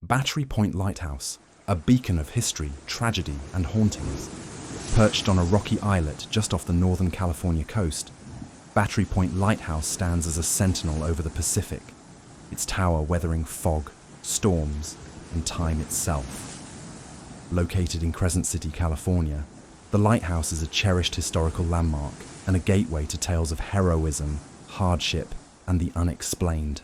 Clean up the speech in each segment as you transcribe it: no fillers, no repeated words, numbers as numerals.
Point Lighthouse, a beacon of history, tragedy, and hauntings. Perched on a rocky islet just off the northern California coast, Point Lighthouse stands as a sentinel over the Pacific, its tower weathering fog, storms, and time itself. Located in Crescent City, California, the lighthouse is a cherished historical landmark and a gateway to tales of heroism, hardship, and the unexplained.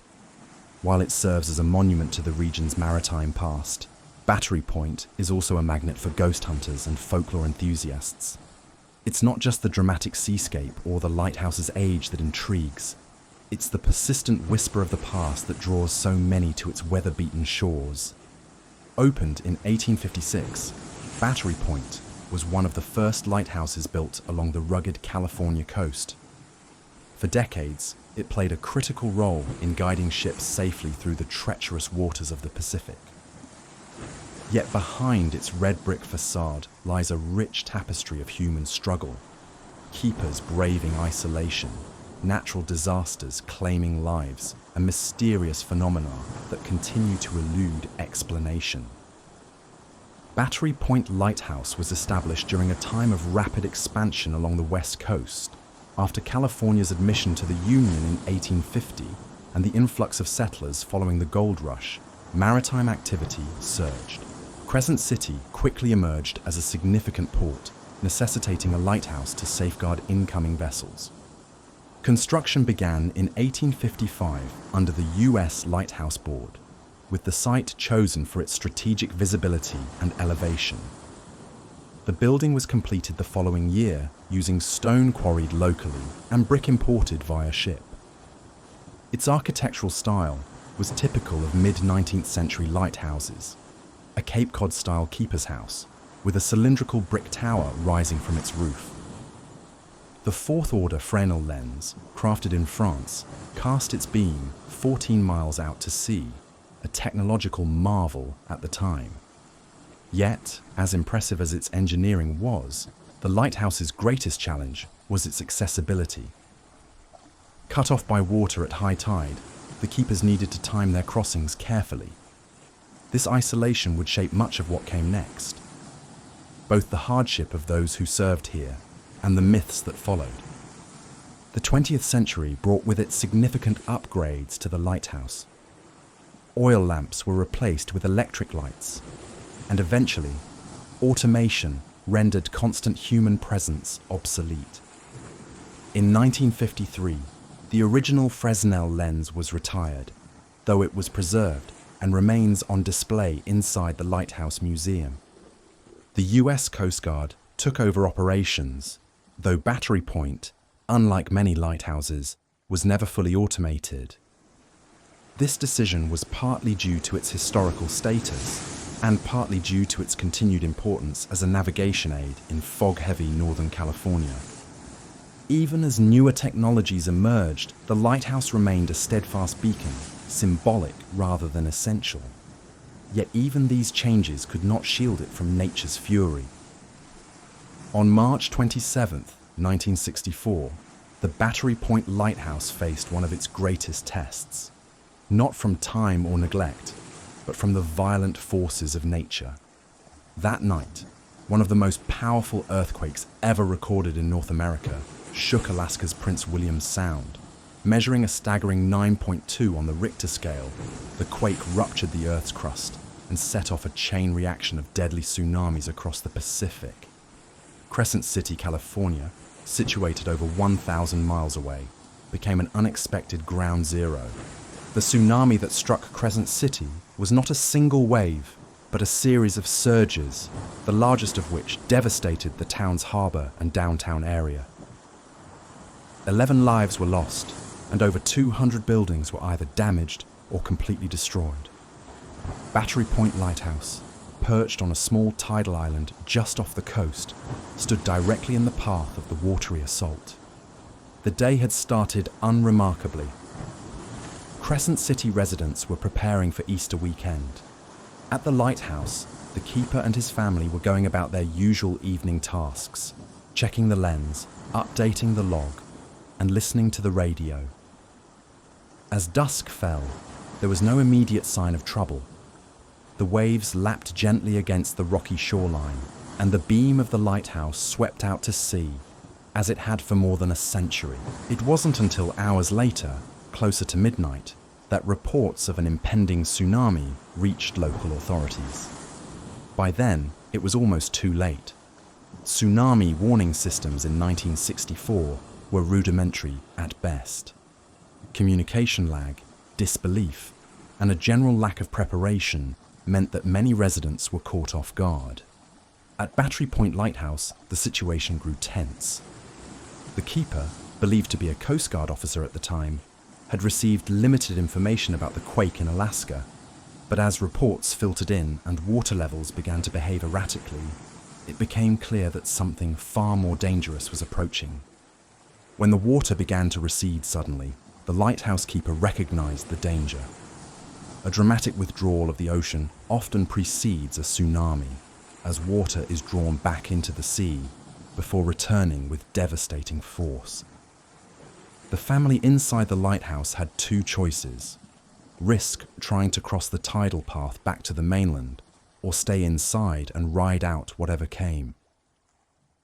While it serves as a monument to the region's maritime past, Battery Point is also a magnet for ghost hunters and folklore enthusiasts. It's not just the dramatic seascape or the lighthouse's age that intrigues. It's the persistent whisper of the past that draws so many to its weather-beaten shores. Opened in 1856, Battery Point was one of the first lighthouses built along the rugged California coast. For decades, it played a critical role in guiding ships safely through the treacherous waters of the Pacific. Yet behind its red brick facade lies a rich tapestry of human struggle, keepers braving isolation, natural disasters claiming lives, and mysterious phenomena that continue to elude explanation. Battery Point Lighthouse was established during a time of rapid expansion along the West Coast, after California's admission to the Union in 1850 and the influx of settlers following the gold rush. Maritime activity surged. Crescent City quickly emerged as a significant port, necessitating a lighthouse to safeguard incoming vessels. Construction began in 1855 under the U.S. Lighthouse Board, with the site chosen for its strategic visibility and elevation. The building was completed the following year using stone quarried locally and brick imported via ship. Its architectural style was typical of mid-19th century lighthouses, a Cape Cod-style keeper's house with a cylindrical brick tower rising from its roof. The fourth-order Fresnel lens, crafted in France, cast its beam 14 miles out to sea, a technological marvel at the time. Yet, as impressive as its engineering was, the lighthouse's greatest challenge was its accessibility. Cut off by water at high tide, the keepers needed to time their crossings carefully. This isolation would shape much of what came next, both the hardship of those who served here and the myths that followed. The 20th century brought with it significant upgrades to the lighthouse. Oil lamps were replaced with electric lights, and eventually, automation rendered constant human presence obsolete. In 1953, the original Fresnel lens was retired, though it was preserved and remains on display inside the Lighthouse Museum. The US Coast Guard took over operations, though Battery Point, unlike many lighthouses, was never fully automated. This decision was partly due to its historical status and partly due to its continued importance as a navigation aid in fog-heavy Northern California. Even as newer technologies emerged, the lighthouse remained a steadfast beacon, symbolic rather than essential. Yet even these changes could not shield it from nature's fury. On March 27, 1964, the Battery Point Lighthouse faced one of its greatest tests, not from time or neglect, but from the violent forces of nature. That night, one of the most powerful earthquakes ever recorded in North America shook Alaska's Prince William Sound. Measuring a staggering 9.2 on the Richter scale, the quake ruptured the Earth's crust and set off a chain reaction of deadly tsunamis across the Pacific. Crescent City, California, situated over 1,000 miles away, became an unexpected ground zero. The tsunami that struck Crescent City was not a single wave, but a series of surges, the largest of which devastated the town's harbor and downtown area. 11 lives were lost, and over 200 buildings were either damaged or completely destroyed. Battery Point Lighthouse, perched on a small tidal island just off the coast, stood directly in the path of the watery assault. The day had started unremarkably. Crescent City residents were preparing for Easter weekend. At the lighthouse, the keeper and his family were going about their usual evening tasks, checking the lens, updating the log, and listening to the radio. As dusk fell, there was no immediate sign of trouble. The waves lapped gently against the rocky shoreline, and the beam of the lighthouse swept out to sea, as it had for more than a century. It wasn't until hours later, closer to midnight, that reports of an impending tsunami reached local authorities. By then, it was almost too late. Tsunami warning systems in 1964 were rudimentary at best. Communication lag, disbelief, and a general lack of preparation meant that many residents were caught off guard. At Battery Point Lighthouse, the situation grew tense. The keeper, believed to be a Coast Guard officer at the time, had received limited information about the quake in Alaska, but as reports filtered in and water levels began to behave erratically, it became clear that something far more dangerous was approaching. When the water began to recede suddenly, the lighthouse keeper recognized the danger. A dramatic withdrawal of the ocean often precedes a tsunami, as water is drawn back into the sea before returning with devastating force. The family inside the lighthouse had two choices: risk trying to cross the tidal path back to the mainland, or stay inside and ride out whatever came.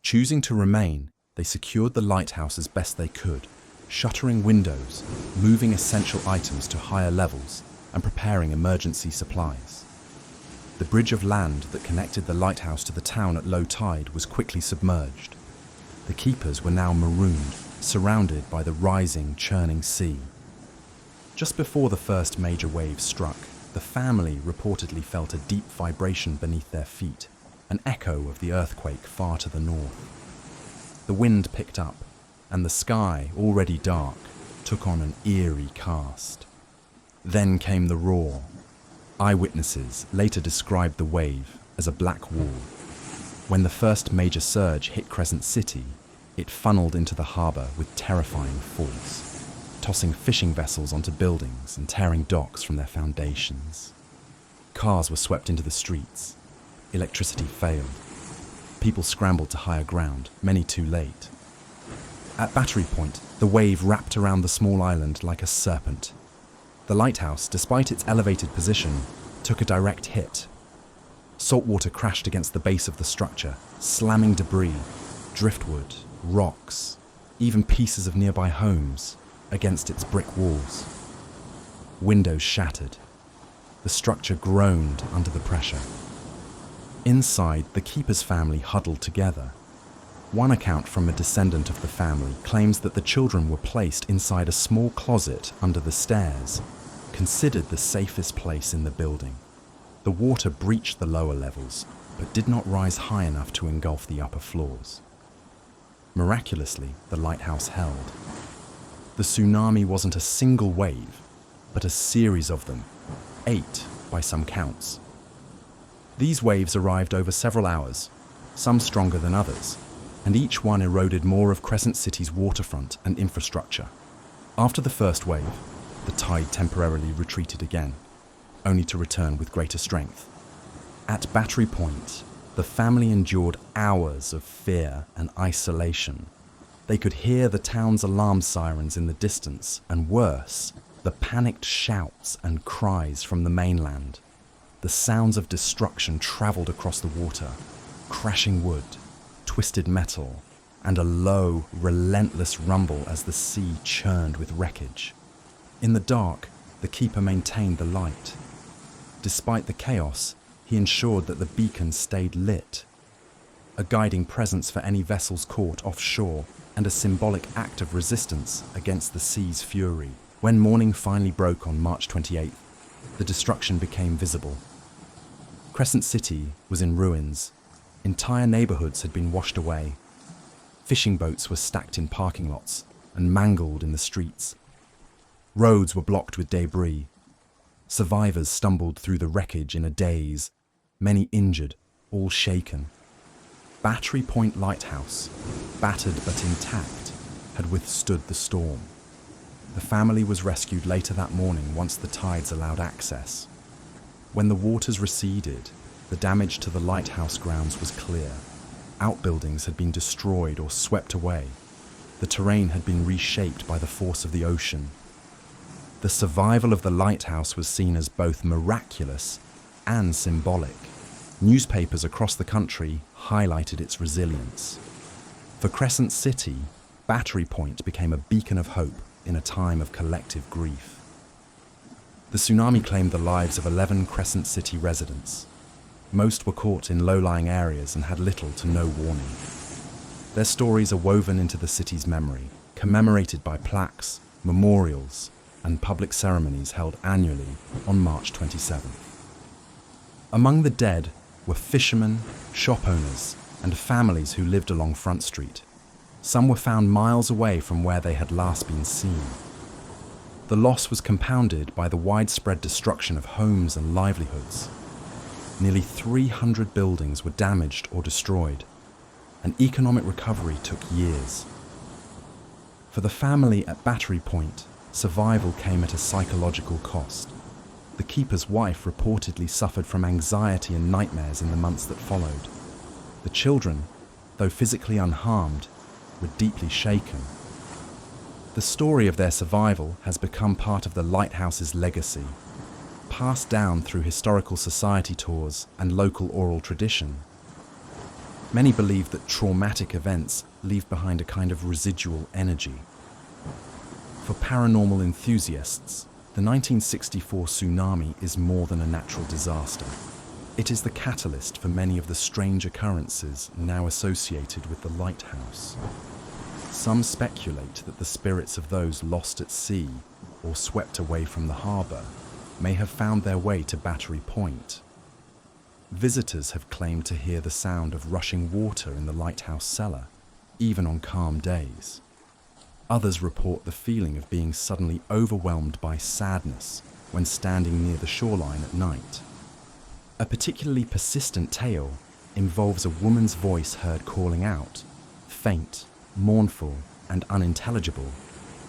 Choosing to remain, they secured the lighthouse as best they could, shuttering windows, moving essential items to higher levels, and preparing emergency supplies. The bridge of land that connected the lighthouse to the town at low tide was quickly submerged. The keepers were now marooned, surrounded by the rising, churning sea. Just before the first major wave struck, the family reportedly felt a deep vibration beneath their feet, an echo of the earthquake far to the north. The wind picked up, and the sky, already dark, took on an eerie cast. Then came the roar. Eyewitnesses later described the wave as a black wall. When the first major surge hit Crescent City, it funneled into the harbour with terrifying force, tossing fishing vessels onto buildings and tearing docks from their foundations. Cars were swept into the streets. Electricity failed. People scrambled to higher ground, many too late. At Battery Point, the wave wrapped around the small island like a serpent. The lighthouse, despite its elevated position, took a direct hit. Salt water crashed against the base of the structure, slamming debris, driftwood, rocks, even pieces of nearby homes against its brick walls. Windows shattered. The structure groaned under the pressure. Inside, the keeper's family huddled together. One account from a descendant of the family claims that the children were placed inside a small closet under the stairs, considered the safest place in the building. The water breached the lower levels, but did not rise high enough to engulf the upper floors. Miraculously, the lighthouse held. The tsunami wasn't a single wave, but a series of them, 8 by some counts. These waves arrived over several hours, some stronger than others, and each one eroded more of Crescent City's waterfront and infrastructure. After the first wave, the tide temporarily retreated again, only to return with greater strength. At Battery Point, the family endured hours of fear and isolation. They could hear the town's alarm sirens in the distance, and worse, the panicked shouts and cries from the mainland. The sounds of destruction traveled across the water, crashing wood, twisted metal, and a low, relentless rumble as the sea churned with wreckage. In the dark, the keeper maintained the light. Despite the chaos, he ensured that the beacon stayed lit, a guiding presence for any vessels caught offshore and a symbolic act of resistance against the sea's fury. When morning finally broke on March 28th, the destruction became visible. Crescent City was in ruins. Entire neighborhoods had been washed away. Fishing boats were stacked in parking lots and mangled in the streets. Roads were blocked with debris. Survivors stumbled through the wreckage in a daze, many injured, all shaken. Battery Point Lighthouse, battered but intact, had withstood the storm. The family was rescued later that morning once the tides allowed access. When the waters receded, the damage to the lighthouse grounds was clear. Outbuildings had been destroyed or swept away. The terrain had been reshaped by the force of the ocean. The survival of the lighthouse was seen as both miraculous and symbolic. Newspapers across the country highlighted its resilience. For Crescent City, Battery Point became a beacon of hope in a time of collective grief. The tsunami claimed the lives of 11 Crescent City residents. Most were caught in low-lying areas and had little to no warning. Their stories are woven into the city's memory, commemorated by plaques, memorials, and public ceremonies held annually on March 27th. Among the dead were fishermen, shop owners, and families who lived along Front Street. Some were found miles away from where they had last been seen. The loss was compounded by the widespread destruction of homes and livelihoods. Nearly 300 buildings were damaged or destroyed, and economic recovery took years. For the family at Battery Point, survival came at a psychological cost. The keeper's wife reportedly suffered from anxiety and nightmares in the months that followed. The children, though physically unharmed, were deeply shaken. The story of their survival has become part of the lighthouse's legacy, passed down through historical society tours and local oral tradition. Many believe that traumatic events leave behind a kind of residual energy. For paranormal enthusiasts, the 1964 tsunami is more than a natural disaster. It is the catalyst for many of the strange occurrences now associated with the lighthouse. Some speculate that the spirits of those lost at sea or swept away from the harbour may have found their way to Battery Point. Visitors have claimed to hear the sound of rushing water in the lighthouse cellar, even on calm days. Others report the feeling of being suddenly overwhelmed by sadness when standing near the shoreline at night. A particularly persistent tale involves a woman's voice heard calling out, faint, mournful, and unintelligible,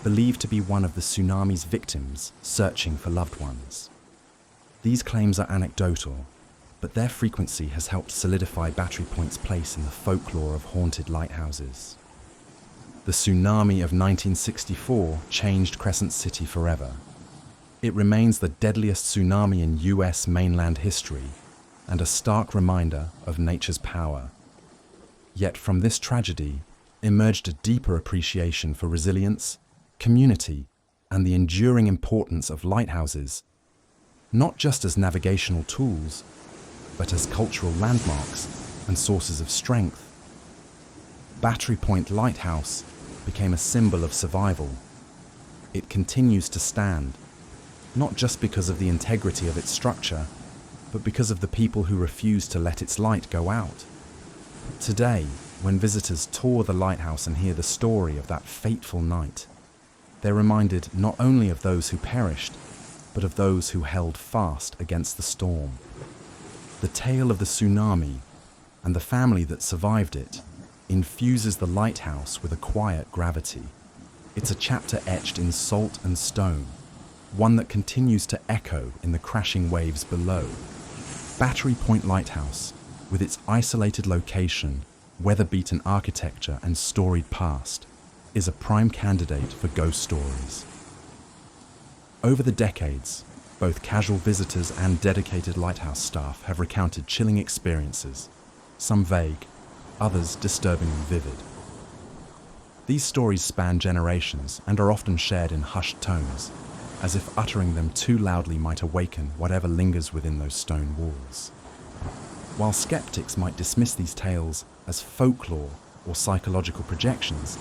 believed to be one of the tsunami's victims searching for loved ones. These claims are anecdotal, but their frequency has helped solidify Battery Point's place in the folklore of haunted lighthouses. The tsunami of 1964 changed Crescent City forever. It remains the deadliest tsunami in US mainland history and a stark reminder of nature's power. Yet from this tragedy emerged a deeper appreciation for resilience, community, and the enduring importance of lighthouses, not just as navigational tools, but as cultural landmarks and sources of strength. Battery Point Lighthouse became a symbol of survival. It continues to stand, not just because of the integrity of its structure, but because of the people who refuse to let its light go out. Today, when visitors tour the lighthouse and hear the story of that fateful night, they're reminded not only of those who perished, but of those who held fast against the storm. The tale of the tsunami and the family that survived it infuses the lighthouse with a quiet gravity. It's a chapter etched in salt and stone, one that continues to echo in the crashing waves below. Battery Point Lighthouse, with its isolated location, weather-beaten architecture and storied past, is a prime candidate for ghost stories. Over the decades, both casual visitors and dedicated lighthouse staff have recounted chilling experiences, some vague, others disturbingly vivid. These stories span generations and are often shared in hushed tones, as if uttering them too loudly might awaken whatever lingers within those stone walls. While skeptics might dismiss these tales as folklore or psychological projections,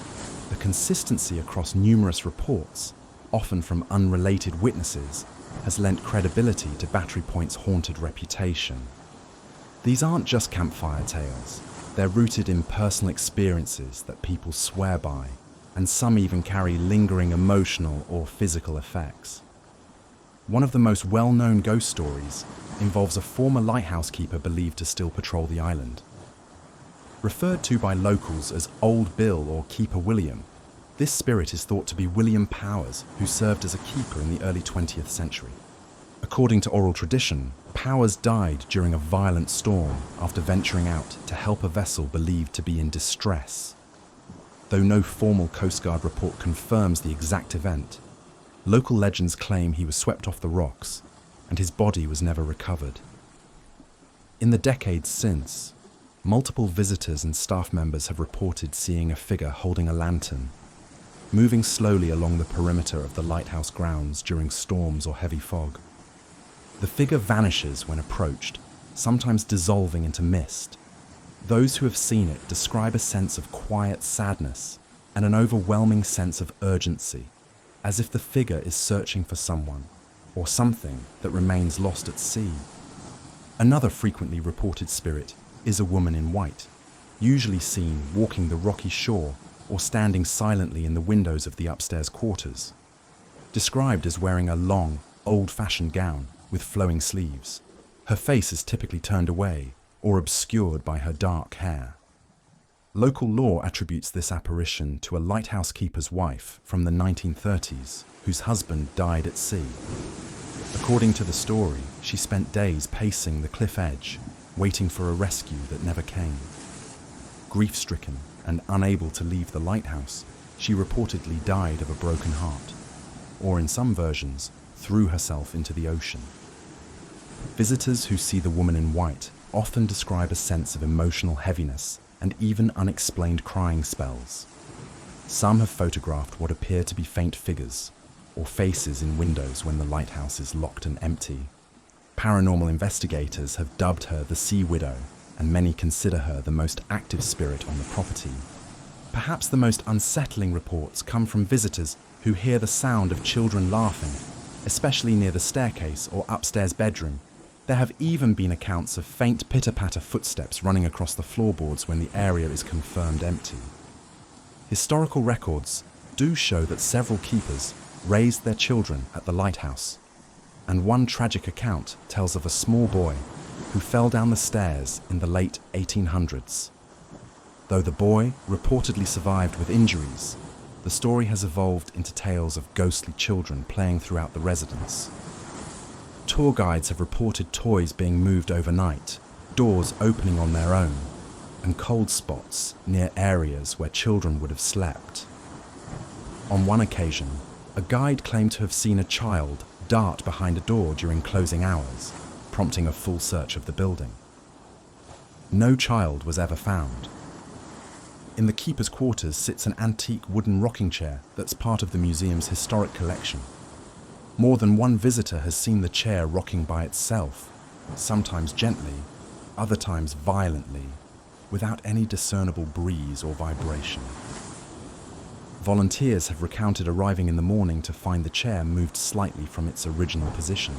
the consistency across numerous reports, often from unrelated witnesses, has lent credibility to Battery Point's haunted reputation. These aren't just campfire tales. They're rooted in personal experiences that people swear by, and some even carry lingering emotional or physical effects. One of the most well-known ghost stories involves a former lighthouse keeper believed to still patrol the island. Referred to by locals as Old Bill or Keeper William, this spirit is thought to be William Powers, who served as a keeper in the early 20th century. According to oral tradition, Powers died during a violent storm after venturing out to help a vessel believed to be in distress. Though no formal Coast Guard report confirms the exact event, local legends claim he was swept off the rocks and his body was never recovered. In the decades since, multiple visitors and staff members have reported seeing a figure holding a lantern, moving slowly along the perimeter of the lighthouse grounds during storms or heavy fog. The figure vanishes when approached, sometimes dissolving into mist. Those who have seen it describe a sense of quiet sadness and an overwhelming sense of urgency, as if the figure is searching for someone or something that remains lost at sea. Another frequently reported spirit is a woman in white, usually seen walking the rocky shore or standing silently in the windows of the upstairs quarters, described as wearing a long, old-fashioned gown with flowing sleeves. Her face is typically turned away or obscured by her dark hair. Local lore attributes this apparition to a lighthouse keeper's wife from the 1930s, whose husband died at sea. According to the story, she spent days pacing the cliff edge, waiting for a rescue that never came. Grief-stricken and unable to leave the lighthouse, she reportedly died of a broken heart, or in some versions, threw herself into the ocean. Visitors who see the woman in white often describe a sense of emotional heaviness and even unexplained crying spells. Some have photographed what appear to be faint figures or faces in windows when the lighthouse is locked and empty. Paranormal investigators have dubbed her the Sea Widow, and many consider her the most active spirit on the property. Perhaps the most unsettling reports come from visitors who hear the sound of children laughing, especially near the staircase or upstairs bedroom. There have even been accounts of faint pitter-patter footsteps running across the floorboards when the area is confirmed empty. Historical records do show that several keepers raised their children at the lighthouse, and one tragic account tells of a small boy who fell down the stairs in the late 1800s. Though the boy reportedly survived with injuries, the story has evolved into tales of ghostly children playing throughout the residence. Tour guides have reported toys being moved overnight, doors opening on their own, and cold spots near areas where children would have slept. On one occasion, a guide claimed to have seen a child dart behind a door during closing hours, prompting a full search of the building. No child was ever found. In the keeper's quarters sits an antique wooden rocking chair that's part of the museum's historic collection. More than one visitor has seen the chair rocking by itself, sometimes gently, other times violently, without any discernible breeze or vibration. Volunteers have recounted arriving in the morning to find the chair moved slightly from its original position.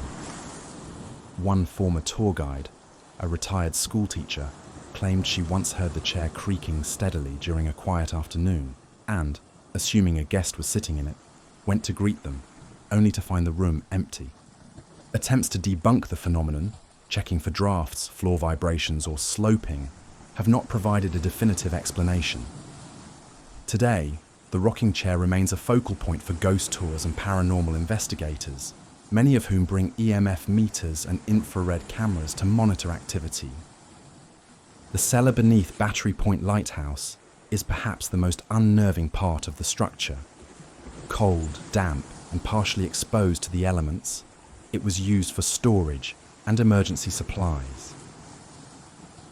One former tour guide, a retired schoolteacher, claimed she once heard the chair creaking steadily during a quiet afternoon and, assuming a guest was sitting in it, went to greet them, only to find the room empty. Attempts to debunk the phenomenon, checking for drafts, floor vibrations, or sloping, have not provided a definitive explanation. Today, the rocking chair remains a focal point for ghost tours and paranormal investigators, many of whom bring EMF meters and infrared cameras to monitor activity. The cellar beneath Point Lighthouse is perhaps the most unnerving part of the structure. Cold, damp, and partially exposed to the elements, it was used for storage and emergency supplies.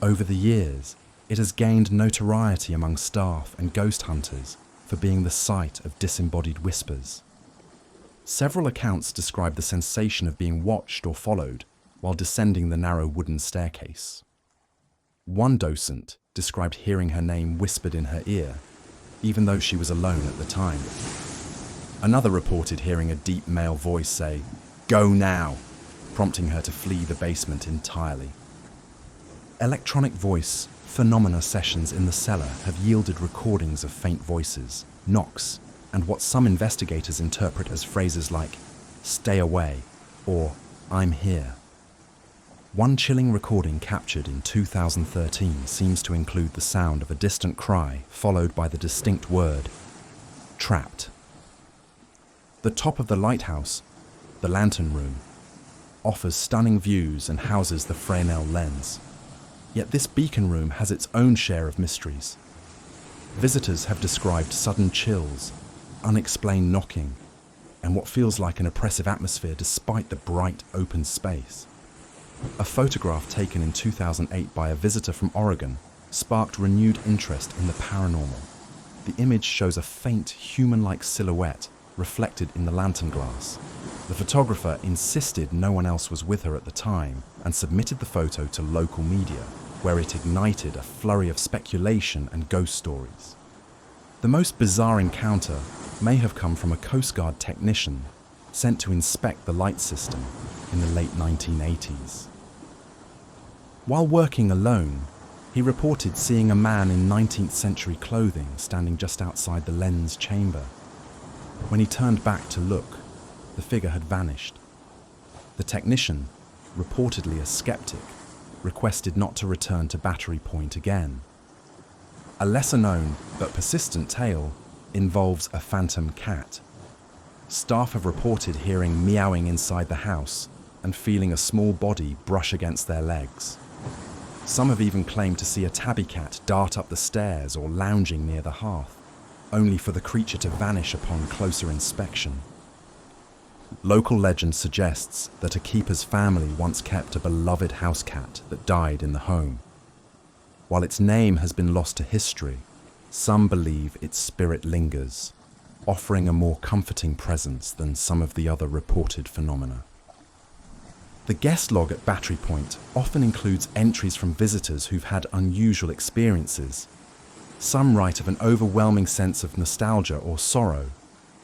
Over the years, it has gained notoriety among staff and ghost hunters for being the site of disembodied whispers. Several accounts describe the sensation of being watched or followed while descending the narrow wooden staircase. One docent described hearing her name whispered in her ear, even though she was alone at the time. Another reported hearing a deep male voice say, "Go now," prompting her to flee the basement entirely. Electronic voice phenomena sessions in the cellar have yielded recordings of faint voices, knocks, and what some investigators interpret as phrases like, "Stay away," or "I'm here." One chilling recording captured in 2013 seems to include the sound of a distant cry followed by the distinct word, "Trapped." The top of the lighthouse, the lantern room, offers stunning views and houses the Fresnel lens. Yet this beacon room has its own share of mysteries. Visitors have described sudden chills, unexplained knocking, and what feels like an oppressive atmosphere despite the bright, open space. A photograph taken in 2008 by a visitor from Oregon sparked renewed interest in the paranormal. The image shows a faint, human-like silhouette reflected in the lantern glass. The photographer insisted no one else was with her at the time and submitted the photo to local media, where it ignited a flurry of speculation and ghost stories. The most bizarre encounter may have come from a Coast Guard technician sent to inspect the light system in the late 1980s. While working alone, he reported seeing a man in 19th century clothing standing just outside the lens chamber. When he turned back to look, the figure had vanished. The technician, reportedly a skeptic, requested not to return to Battery Point again. A lesser-known but persistent tale involves a phantom cat. Staff have reported hearing meowing inside the house and feeling a small body brush against their legs. Some have even claimed to see a tabby cat dart up the stairs or lounging near the hearth, only for the creature to vanish upon closer inspection. Local legend suggests that a keeper's family once kept a beloved house cat that died in the home. While its name has been lost to history, some believe its spirit lingers, offering a more comforting presence than some of the other reported phenomena. The guest log at Battery Point often includes entries from visitors who've had unusual experiences. Some write of an overwhelming sense of nostalgia or sorrow,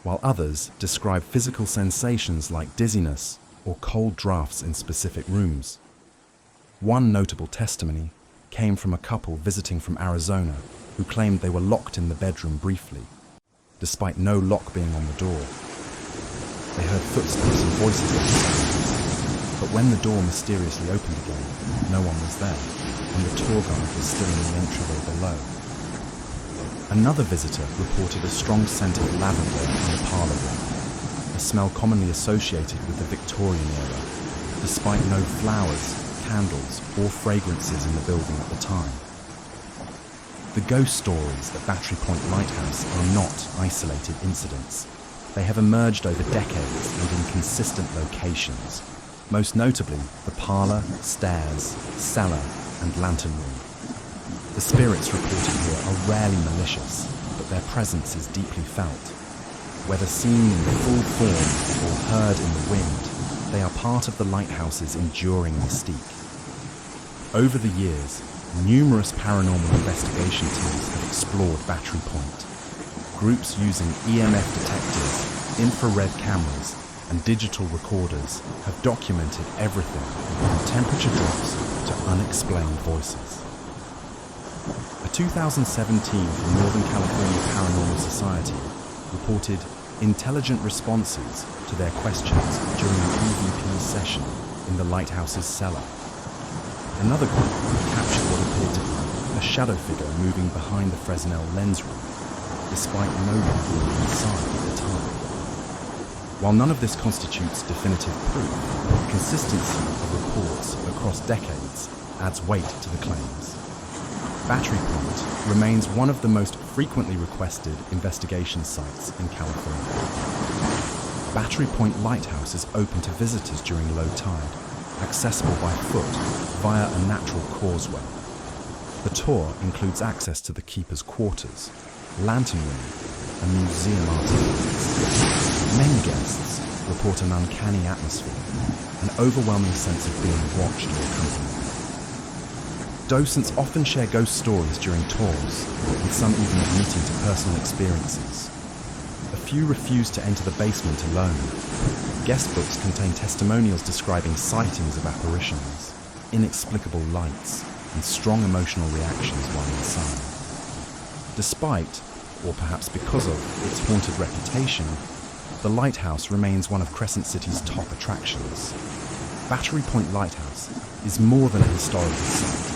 while others describe physical sensations like dizziness or cold drafts in specific rooms. One notable testimony came from a couple visiting from Arizona who claimed they were locked in the bedroom briefly, despite no lock being on the door. They heard footsteps and voices outside, but when the door mysteriously opened again, no one was there, and the tour guide was still in the entryway below. Another visitor reported a strong scent of lavender in the parlour room, a smell commonly associated with the Victorian era, despite no flowers, candles, or fragrances in the building at the time. The ghost stories at Battery Point Lighthouse are not isolated incidents. They have emerged over decades and in consistent locations, most notably the parlour, stairs, cellar, and lantern room. The spirits reported here are rarely malicious, but their presence is deeply felt. Whether seen in full form or heard in the wind, they are part of the lighthouse's enduring mystique. Over the years, numerous paranormal investigation teams have explored Battery Point. Groups using EMF detectors, infrared cameras, and digital recorders have documented everything from temperature drops to unexplained voices. A 2017 from Northern California Paranormal Society reported intelligent responses to their questions during an EVP session in the lighthouse's cellar. Another group captured what appeared to be a shadow figure moving behind the Fresnel lens room, despite no one being inside at the time. While none of this constitutes definitive proof, the consistency of reports across decades adds weight to the claims. Battery Point remains one of the most frequently requested investigation sites in California. Battery Point Lighthouse is open to visitors during low tide, accessible by foot via a natural causeway. The tour includes access to the keeper's quarters, lantern room, and museum artifacts. Many guests report an uncanny atmosphere, an overwhelming sense of being watched or accompanied. Docents often share ghost stories during tours, with some even admitting to personal experiences. A few refuse to enter the basement alone. Guest books contain testimonials describing sightings of apparitions, inexplicable lights, and strong emotional reactions while inside. Despite, or perhaps because of, its haunted reputation, the lighthouse remains one of Crescent City's top attractions. Battery Point Lighthouse is more than a historical site.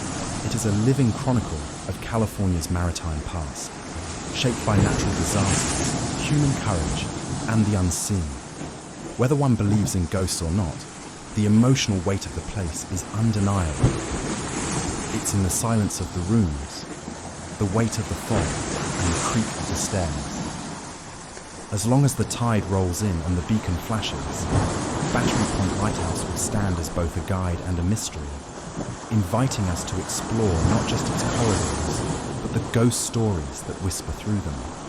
It is a living chronicle of California's maritime past, shaped by natural disasters, human courage, and the unseen. Whether one believes in ghosts or not, the emotional weight of the place is undeniable. It's in the silence of the rooms, the weight of the fog, and the creak of the stairs. As long as the tide rolls in and the beacon flashes, Battery Point Lighthouse will stand as both a guide and a mystery, inviting us to explore not just its corridors, but the ghost stories that whisper through them.